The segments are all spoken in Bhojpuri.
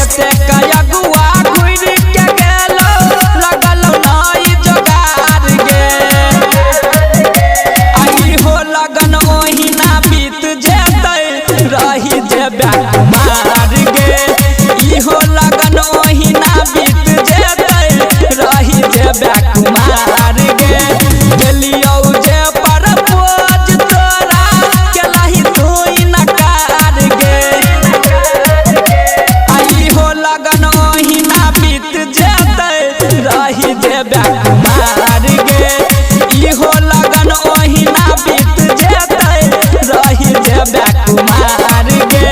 खेते कयगुआ घुर के गेलो लगल नई जोगार गे आई हो लगन ओहिना बीत जेतै रही जेबे कुमार गे ई हो लगन ओहिना बीत जेतै रही जेबे कुमार गे गेलियो जे परपोज तोरा केलही तू इनकार गे आई हो लगन ओहिना बीत जेतै रही जेबे कुमार गे ई हो लगन ओहिना बीत जेतै रही जेबे कुमार गे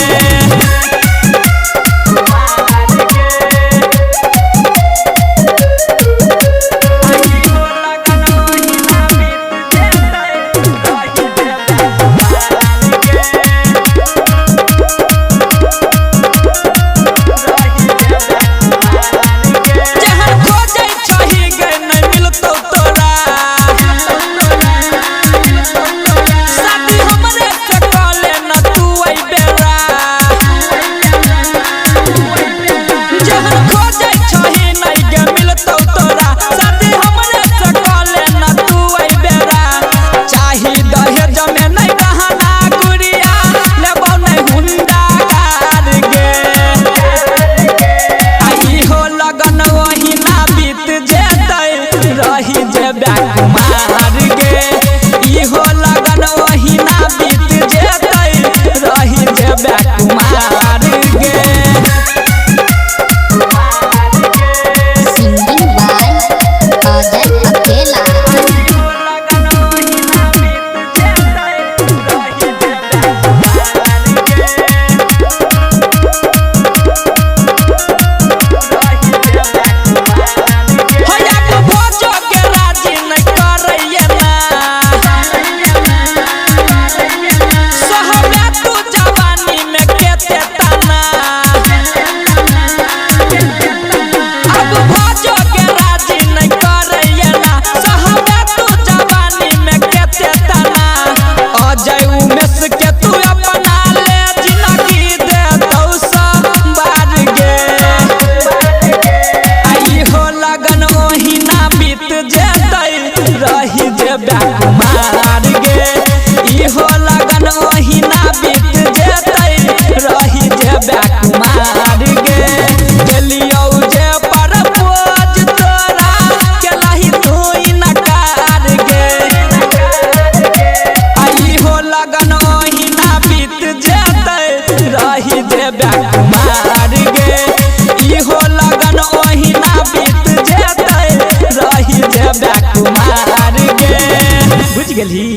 रही जेबे कुमार गे ई हो लगन ओहिना बीत जेतै रही जेबे कुमार गे सिंगिंग बाय अजय अकेला रही जेबे कुमार गे ई हो लगन ओहिना बीत जेतै रही जेबे कुमार गे गेलियो जे परपोज तोरा केलही तू इनकार गे आई हो लगन ओहिना बीत जेतै रही जेबे कुमार गे ई हो लगन ओहिना बीत जेतै रही जेबे कुमार गे बुझ गेली।